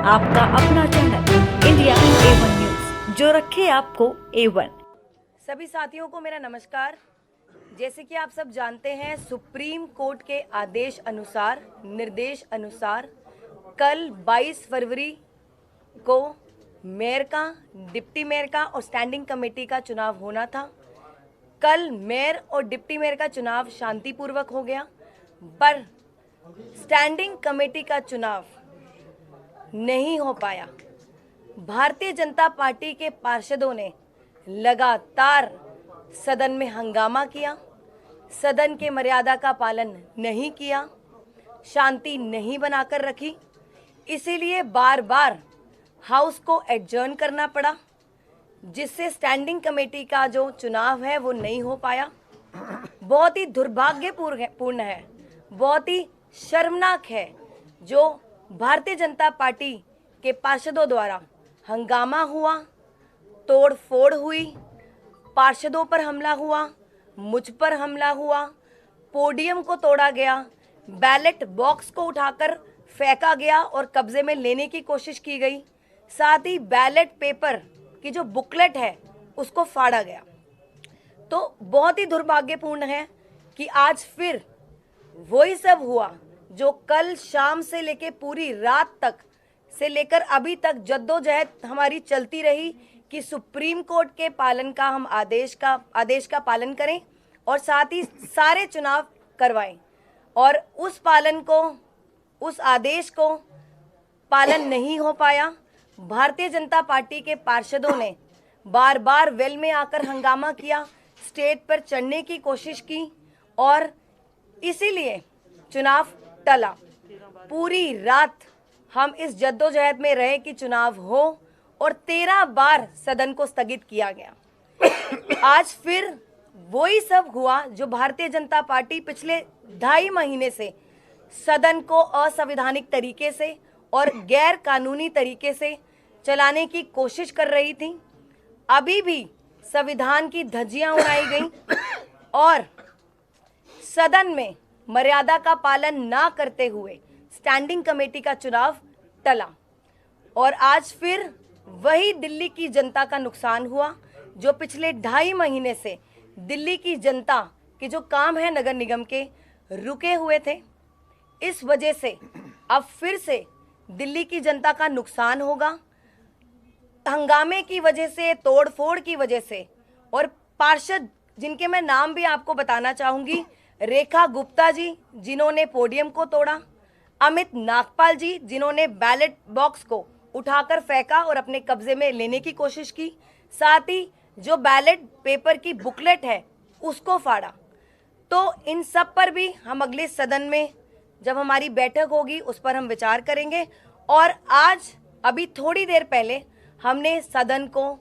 आपका अपना channel India A1 news, जो रखे आपको A1। सभी साथियों को मेरा नमस्कार। जैसे कि आप सब जानते हैं, सुप्रीम कोर्ट के आदेश अनुसार, निर्देश अनुसार कल 22 फरवरी को मेयर का, डिप्टी मेयर का और स्टैंडिंग कमेटी का चुनाव होना था। कल मेयर और डिप्टी मेयर का चुनाव शांतिपूर्वक हो गया, पर स्टैंडिंग कमेटी का चुनाव नहीं हो पाया। भारतीय जनता पार्टी के पार्षदों ने लगातार सदन में हंगामा किया, सदन के मर्यादा का पालन नहीं किया, शांति नहीं बनाकर रखी। इसीलिए बार बार हाउस को एडजर्न करना पड़ा, जिससे स्टैंडिंग कमेटी का जो चुनाव है वो नहीं हो पाया। बहुत ही दुर्भाग्यपूर्ण है, बहुत ही शर्मनाक है जो भारतीय जनता पार्टी के पार्षदों द्वारा हंगामा हुआ, तोड़ फोड़ हुई, पार्षदों पर हमला हुआ, मुझ पर हमला हुआ, पोडियम को तोड़ा गया, बैलेट बॉक्स को उठाकर फेंका गया और कब्जे में लेने की कोशिश की गई। साथ ही बैलेट पेपर की जो बुकलेट है उसको फाड़ा गया। तो बहुत ही दुर्भाग्यपूर्ण है कि आज फिर वही सब हुआ जो कल शाम से लेकर पूरी रात तक से लेकर अभी तक जद्दोजहद हमारी चलती रही कि सुप्रीम कोर्ट के पालन का हम आदेश का पालन करें और साथ ही सारे चुनाव करवाएं, और उस आदेश को पालन नहीं हो पाया। भारतीय जनता पार्टी के पार्षदों ने बार बार वेल में आकर हंगामा किया, स्टेज पर चढ़ने की कोशिश की और इसीलिए चुनाव टला। पूरी रात हम इस जद्दोजहद में रहे कि चुनाव हो और 13 बार सदन को स्थगित किया गया। आज फिर वही सब हुआ जो भारतीय जनता पार्टी पिछले 2.5 महीने से सदन को असंवैधानिक तरीके से और गैर कानूनी तरीके से चलाने की कोशिश कर रही थी। अभी भी संविधान की धज्जियां उड़ाई गई और सदन में मर्यादा का पालन ना करते हुए स्टैंडिंग कमेटी का चुनाव टला और आज फिर वही दिल्ली की जनता का नुकसान हुआ जो पिछले 2.5 महीने से दिल्ली की जनता के जो काम है नगर निगम के रुके हुए थे। इस वजह से अब फिर से दिल्ली की जनता का नुकसान होगा। हंगामे की वजह से, तोड़फोड़ की वजह से, और पार्षद जिनके मैं नाम भी आपको बताना चाहूंगी, रेखा गुप्ता जी जिन्होंने पोडियम को तोड़ा, अमित नागपाल जी जिन्होंने बैलेट बॉक्स को उठाकर फेंका और अपने कब्जे में लेने की कोशिश की, साथ ही जो बैलेट पेपर की बुकलेट है उसको फाड़ा। तो इन सब पर भी हम अगले सदन में जब हमारी बैठक होगी उस पर हम विचार करेंगे। और आज अभी थोड़ी देर पहले हमने सदन को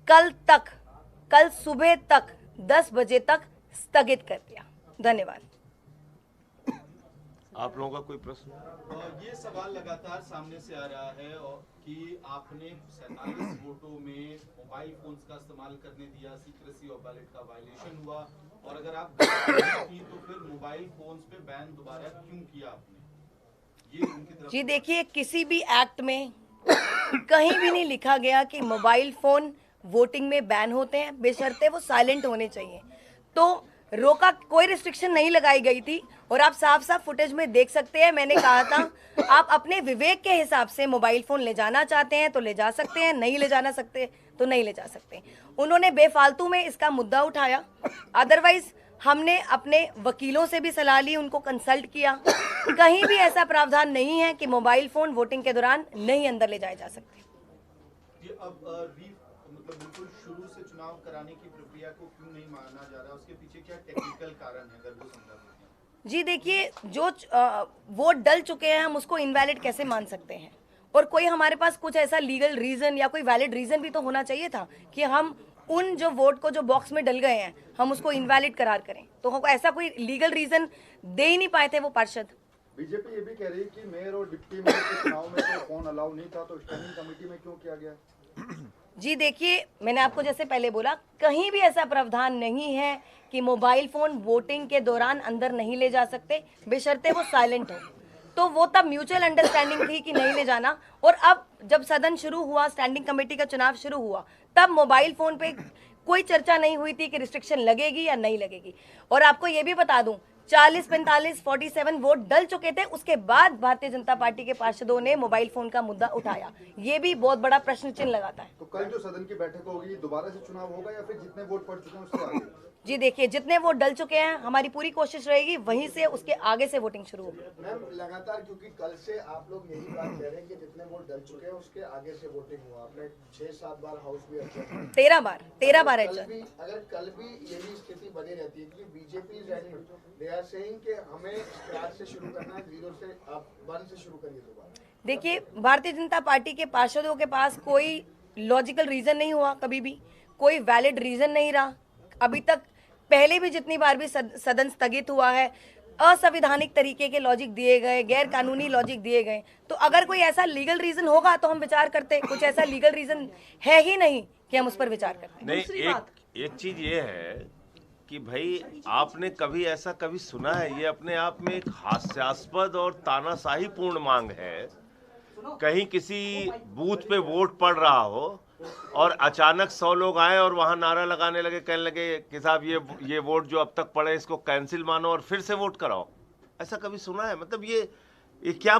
कल सुबह तक 10 बजे तक स्थगित कर दिया। धन्यवाद। आप लोगों का कोई प्रश्न? ये सवाल लगातार सामने से आ रहा है कि आपने 47 वोटों में मोबाइल फोन्स का इस्तेमाल करने दिया, सीक्रेसी और बैलेट का वायलेशन हुआ, और अगर आप की तो फिर मोबाइल फोन्स पे बैन दोबारा क्यों किया आपने? ये उनकी तरफ जी देखिए, किसी भी एक्ट में कहीं भी नहीं लिखा गया कि मोबाइल फोन वोटिंग में बैन होते हैं, बेशर्ते वो साइलेंट होने चाहिए। तो रोका, कोई रिस्ट्रिक्शन नहीं लगाई गई थी और आप साफ साफ फुटेज में देख सकते हैं। मैंने कहा था आप अपने विवेक के हिसाब से मोबाइल फोन ले जाना चाहते हैं तो ले जा सकते हैं, नहीं ले जाना सकते तो नहीं ले जा सकते। उन्होंने बेफालतू में इसका मुद्दा उठाया। अदरवाइज हमने अपने वकीलों से भी सलाह ली, उनको कंसल्ट किया। कहीं भी ऐसा प्रावधान नहीं है कि मोबाइल फोन वोटिंग के दौरान नहीं अंदर ले जाए जा सकते। मतलब बिल्कुल शुरू से चुनाव कराने की प्रक्रिया को क्यों नहीं माना जा रहा, उसके पीछे क्या टेक्निकल कारण है, अगर वो समझा दें? जी देखिए, जो वोट डल चुके हैं हम उसको इनवैलिड कैसे मान सकते हैं, और कोई हमारे पास कुछ ऐसा लीगल रीजन या कोई वैलिड रीजन भी तो होना चाहिए था कि हम उन जो वोट को जो बॉक्स में डल गए हैं हम उसको इनवैलिड करार करें। तो ऐसा कोई लीगल रीजन दे ही नहीं पाए थे वो पार्षद। बीजेपी ये भी कह रही है कि मेयर और डिप्टी मेयर के चुनाव में तो फोन अलाउ नहीं था, तो स्टैंडिंग कमेटी में क्यों किया गया? जी देखिए, मैंने आपको जैसे पहले बोला, कहीं भी ऐसा प्रावधान नहीं है कि मोबाइल फोन वोटिंग के दौरान अंदर नहीं ले जा सकते, बेशर्ते वो साइलेंट हो। तो वो तब म्यूचुअल अंडरस्टैंडिंग थी कि नहीं ले जाना। और अब जब सदन शुरू हुआ, स्टैंडिंग कमेटी का चुनाव शुरू हुआ, तब मोबाइल फोन पे कोई चर्चा नहीं हुई थी कि रिस्ट्रिक्शन लगेगी या नहीं लगेगी। और आपको ये भी बता दूं, 40, 45, 47 वोट डल चुके थे, उसके बाद भारतीय जनता पार्टी के पार्षदों ने मोबाइल फोन का मुद्दा उठाया। ये भी बहुत बड़ा प्रश्न चिन्ह लगाता है। तो कल जो सदन की बैठक होगी, दोबारा से चुनाव होगा या फिर जितने वोट पड़ चुके हैं उससे आगे? जी देखिए, जितने वोट डल चुके हैं, हमारी पूरी कोशिश रहेगी वहीं से उसके आगे से वोटिंग शुरू होगी। मैम लगातार, क्योंकि कल से आप लोग यही बात कह रहे हैं कि जितने वोट डल चुके हैं उसके आगे से वोटिंग हुआ। आपने 6-7 बार हाउस भी अच्छा 13 बार है। अगर कल भी यही स्थिति बनी रहती है, क्योंकि बीजेपी दे आर सेइंग कि हमें स्क्रैच से शुरू करना है, 0 से आप 1 से शुरू करिए दोबारा। देखिए, भारतीय जनता पार्टी के पार्षदों के पास कोई लॉजिकल रीजन नहीं हुआ, कभी भी कोई वैलिड रीजन नहीं रहा अभी तक। पहले भी जितनी बार भी सदन स्थगित हुआ है, असंवैधानिक तरीके के लॉजिक दिए गए, गैर कानूनी लॉजिक दिए गए। तो अगर कोई ऐसा लीगल रीजन होगा तो हम विचार करते, कुछ ऐसा लीगल रीजन है ही नहीं कि हम उस पर विचार करते। नहीं, एक चीज ये है कि भाई आपने कभी ऐसा कभी सुना है? ये अपने आप में एक हास्यास्पद और तानाशाही पूर्ण मांग है। कहीं किसी बूथ पे वोट पड़ रहा हो और अचानक 100 लोग आए और वहां नारा लगाने लगे, कहने लगे कि साहब ये वोट जो अब तक पड़े इसको कैंसिल मानो और फिर से वोट कराओ। ऐसा कभी सुना है? मतलब ये क्या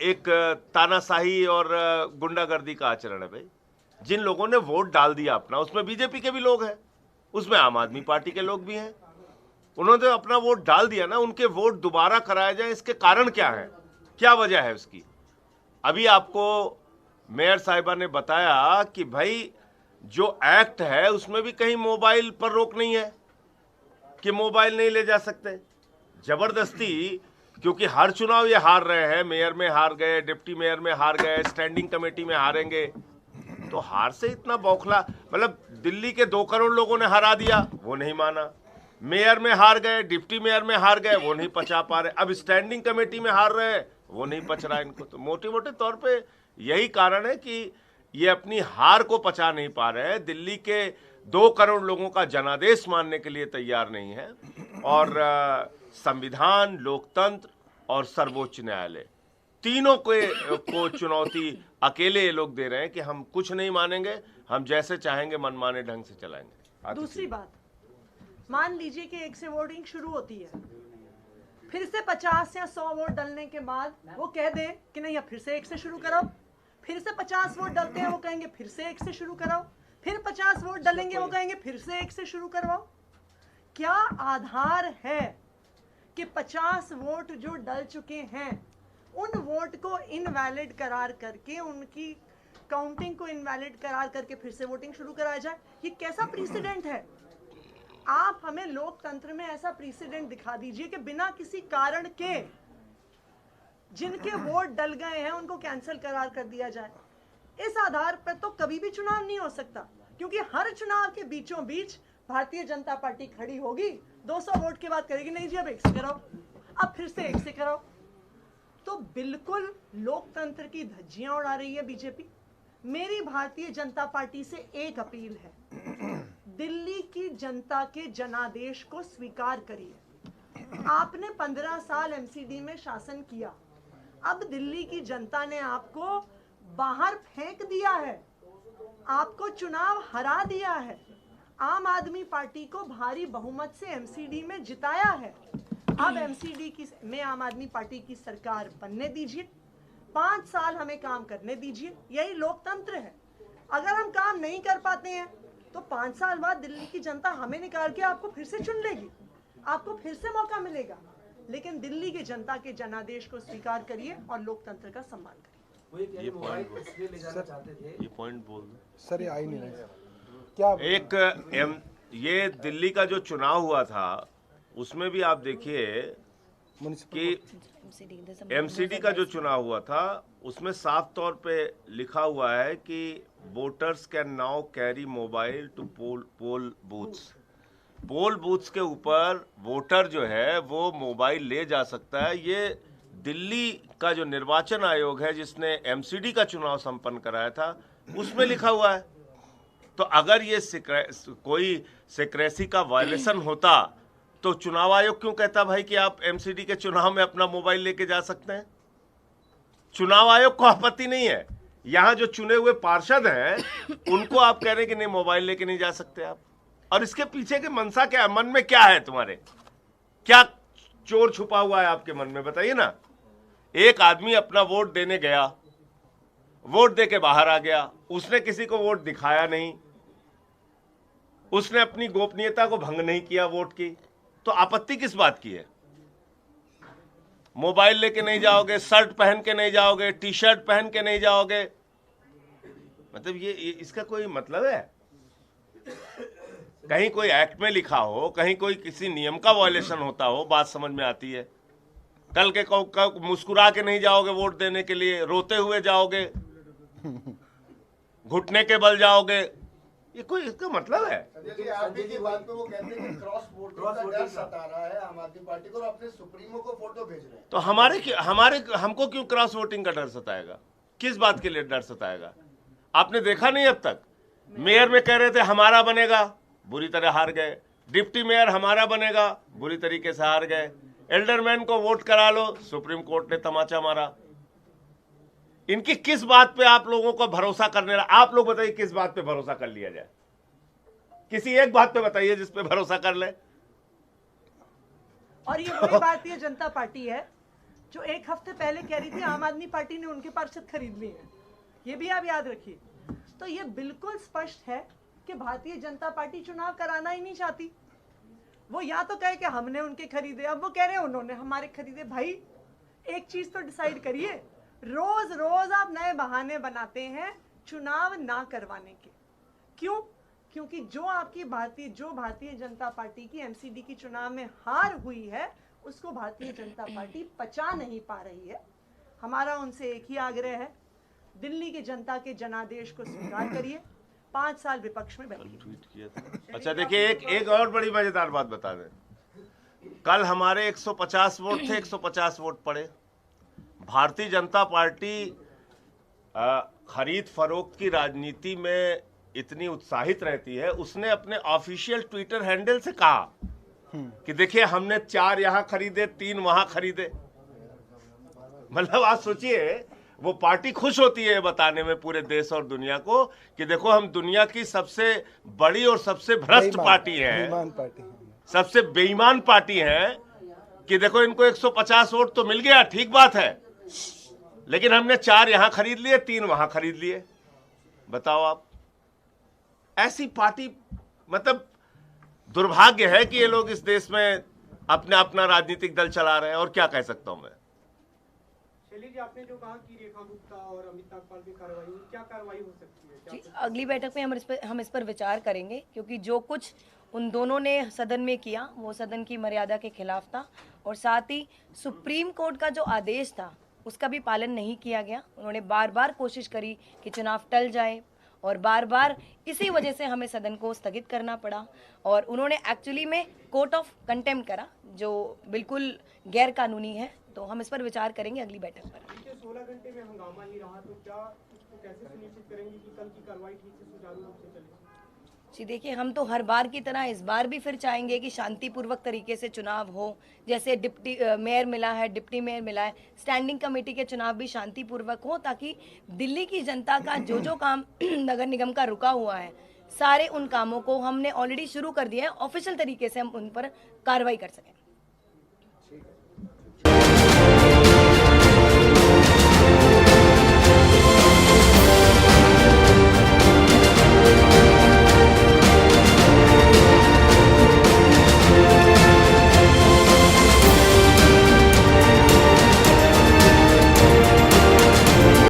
एक तानाशाही और गुंडागर्दी का आचरण है भाई। जिन लोगों ने वोट डाल दिया अपना, उसमें बीजेपी के भी लोग हैं, उसमें आम आदमी पार्टी के लोग भी हैं, उन्होंने अपना वोट डाल दिया ना, उनके वोट दोबारा कराया जाए, इसके कारण क्या है, क्या वजह है उसकी? अभी आपको मेयर साहिबा ने बताया कि भाई जो एक्ट है उसमें भी कहीं मोबाइल पर रोक नहीं है कि मोबाइल नहीं ले जा सकते। जबरदस्ती, क्योंकि हर चुनाव ये हार रहे हैं, मेयर में हार गए, डिप्टी मेयर में हार गए, स्टैंडिंग कमेटी में हारेंगे, तो हार से इतना बौखला। मतलब दिल्ली के 2 करोड़ लोगों ने हरा दिया, वो नहीं माना। मेयर में हार गए, डिप्टी मेयर में हार गए, वो नहीं पचा पा रहे। अब स्टैंडिंग कमेटी में हार रहे हैं, वो नहीं पच रहा इनको। तो मोटे मोटे तौर पे यही कारण है कि ये अपनी हार को पचा नहीं पा रहे हैं। दिल्ली के 2 करोड़ लोगों का जनादेश मानने के लिए तैयार नहीं है। और संविधान, लोकतंत्र और सर्वोच्च न्यायालय, तीनों को चुनौती अकेले ये लोग दे रहे हैं कि हम कुछ नहीं मानेंगे, हम जैसे चाहेंगे मनमाने ढंग से चलाएंगे। दूसरी बात, मान लीजिए कि 1 से वोटिंग शुरू होती है, फिर से 50 या 100 वोट डलने के बाद वो कह दे कि नहीं अब फिर से 1 से शुरू कराओ, फिर से 50 वोट डलते हैं, वो कहेंगे फिर से 1 से शुरू कराओ, फिर 50 वोट डलेंगे, वो कहेंगे फिर से 1 से शुरू करवाओ। क्या आधार है कि 50 वोट जो डल चुके हैं उन वोट को इनवैलिड करार करके, उनकी काउंटिंग को इनवैलिड करार करके फिर से वोटिंग शुरू कराया जाए? ये कैसा प्रेसिडेंट है? आप हमें लोकतंत्र में ऐसा प्रेसिडेंट दिखा दीजिए कि बिना किसी कारण के जिनके वोट डल गए हैं उनको कैंसिल करार कर दिया जाए। इस आधार पर तो कभी भी चुनाव नहीं हो सकता, क्योंकि हर चुनाव के बीचों बीच भारतीय जनता पार्टी खड़ी होगी, 200 वोट के बाद करेगी नहीं जी अब 1 से कराओ, अब फिर से 1 से कराओ। तो बिल्कुल लोकतंत्र की धज्जियां उड़ा रही है बीजेपी। मेरी भारतीय जनता पार्टी से एक अपील है, दिल्ली की जनता के जनादेश को स्वीकार करिए। आपने 15 साल एमसीडी में शासन किया, अब दिल्ली की जनता ने आपको बाहर फेंक दिया है, आपको चुनाव हरा दिया है, आम आदमी पार्टी को भारी बहुमत से एमसीडी में जिताया है। अब एमसीडी में आम आदमी पार्टी की सरकार बनने दीजिए, 5 साल हमें काम करने दीजिए, यही लोकतंत्र है। अगर हम काम नहीं कर पाते हैं तो 5 साल बाद दिल्ली की जनता हमें निकाल के आपको फिर से चुन लेगी, आपको फिर से मौका मिलेगा। लेकिन दिल्ली की जनता के जनादेश को स्वीकार करिए और लोकतंत्र का सम्मान करिए। ये पॉइंट बोल सर, ये आई नहीं रहे क्या? ये दिल्ली का जो चुनाव हुआ था उसमें भी आप देखिए कि एमसीडी का जो चुनाव हुआ था उसमें साफ तौर पे लिखा हुआ है कि voters can now carry mobile to poll booths. Poll booths के ऊपर वोटर जो है वो मोबाइल ले जा सकता है। ये दिल्ली का जो निर्वाचन आयोग है जिसने एमसीडी का चुनाव संपन्न कराया था उसमें लिखा हुआ है। तो अगर ये कोई सिक्रेसी का वायलेशन होता तो चुनाव आयोग क्यों कहता भाई कि आप एमसीडी के चुनाव में अपना मोबाइल लेके जा सकते हैं? चुनाव आयोग को आपत्ति नहीं है, यहां जो चुने हुए पार्षद हैं उनको आप कह रहे हैं कि नहीं मोबाइल लेके नहीं जा सकते आप। और इसके पीछे की मंशा क्या है, मन में क्या है तुम्हारे, क्या चोर छुपा हुआ है आपके मन में, बताइए ना। एक आदमी अपना वोट देने गया, वोट दे के बाहर आ गया, उसने किसी को वोट दिखाया नहीं, उसने अपनी गोपनीयता को भंग नहीं किया वोट की, तो आपत्ति किस बात की है? मोबाइल लेके नहीं जाओगे, शर्ट पहन के नहीं जाओगे, टी शर्ट पहन के नहीं जाओगे, मतलब ये इसका कोई मतलब है? कहीं कोई एक्ट में लिखा हो, कहीं कोई किसी नियम का वायलेशन होता हो, बात समझ में आती है। कल के मुस्कुरा के नहीं जाओगे वोट देने के लिए, रोते हुए जाओगे, घुटने के बल जाओगे, ये कोई इसका मतलब है? देखिए आरपी की बात पे वो कहते हैं कि क्रॉस वोटिंग का डर सता रहा है आम आदमी पार्टी को और अपने सुप्रीमो को फोटो भेज रहे हैं। तो हमको क्यों क्रॉस वोटिंग का डर सताएगा? किस बात के लिए डर सताएगा? आपने देखा नहीं अब तक? मेयर में कह रहे थे हमारा बनेगा, बुरी तरह हार गए। डिप्टी मेयर हमारा बनेगा, बुरी तरीके से हार गए। एल्डरमैन को वोट करा लो, सुप्रीम कोर्ट ने तमाचा मारा। इनकी किस बात पे आप लोगों को भरोसा करने, आप लोग बताइए किस बात पे भरोसा कर लिया जाए? किसी एक बात पे बताइए जिस पे भरोसा कर ले। और ये वही भारतीय जनता पार्टी है जो एक हफ्ते पहले कह रही थी आम आदमी पार्टी ने उनके पार्षद खरीद लिए हैं, ये भी आप याद रखिए। तो ये बिल्कुल स्पष्ट है कि भारतीय जनता पार्टी चुनाव कराना ही नहीं चाहती। वो या तो कहे कि हमने उनके खरीदे, अब वो कह रहे हैं उन्होंने हमारे खरीदे। भाई एक चीज तो डिसाइड करिए, रोज रोज आप नए बहाने बनाते हैं चुनाव ना करवाने के। क्यों? क्योंकि जो भारतीय जनता पार्टी की एमसीडी की चुनाव में हार हुई है उसको भारतीय जनता पार्टी पचा नहीं पा रही है। हमारा उनसे एक ही आग्रह है, दिल्ली की जनता के जनादेश को स्वीकार करिए, 5 साल विपक्ष में बैठिए। ट्वीट किया था। अच्छा देखिए, एक और बड़ी मजेदार बात बता दें। कल हमारे 150 वोट थे, 150 वोट पड़े। भारतीय जनता पार्टी खरीद फरोख्त की राजनीति में इतनी उत्साहित रहती है, उसने अपने ऑफिशियल ट्विटर हैंडल से कहा कि देखिए हमने 4 यहां खरीदे, 3 वहां खरीदे। मतलब आप सोचिए, वो पार्टी खुश होती है बताने में पूरे देश और दुनिया को कि देखो हम दुनिया की सबसे बड़ी और सबसे भ्रष्ट पार्टी है, सबसे बेईमान पार्टी है, कि देखो इनको 150 वोट तो मिल गया, ठीक बात है, लेकिन हमने 4 यहां खरीद लिए, 3 वहां खरीद लिए। बताओ आप, ऐसी पार्टी, मतलब दुर्भाग्य है कि ये लोग इस देश में अपना राजनीतिक दल चला रहे हैं। और क्या कह सकता हूं मैं। शैली जी, आपने जो कहा कि रेखा गुप्ता और अमित नागपाल की कार्रवाई हुई, क्या कार्रवाई हो सकती है? जी, अगली बैठक में हम इस पर विचार करेंगे, क्योंकि जो कुछ उन दोनों ने सदन में किया वो सदन की मर्यादा के खिलाफ था, और साथ ही सुप्रीम कोर्ट का जो आदेश था उसका भी पालन नहीं किया गया। उन्होंने बार बार कोशिश करी कि चुनाव टल जाए, और बार बार इसी वजह से हमें सदन को स्थगित करना पड़ा। और उन्होंने एक्चुअली में कोर्ट ऑफ कंटेम्प्ट करा, जो बिल्कुल गैर कानूनी है। तो हम इस पर विचार करेंगे अगली बैठक पर। 16 घंटे में हंगामा नहीं रहा, तो क्या इसको कैसे सुनिश्चित करेंगे कि कल की कार्रवाई ठीक से सुचारू रूप से चले? जी देखिए, हम तो हर बार की तरह इस बार भी फिर चाहेंगे कि शांतिपूर्वक तरीके से चुनाव हो। जैसे डिप्टी मेयर मिला है, डिप्टी मेयर मिला है, स्टैंडिंग कमेटी के चुनाव भी शांतिपूर्वक हो, ताकि दिल्ली की जनता का जो काम नगर निगम का रुका हुआ है, सारे उन कामों को हमने ऑलरेडी शुरू कर दिया है, ऑफिशियल तरीके से हम उन पर कार्रवाई कर सकें।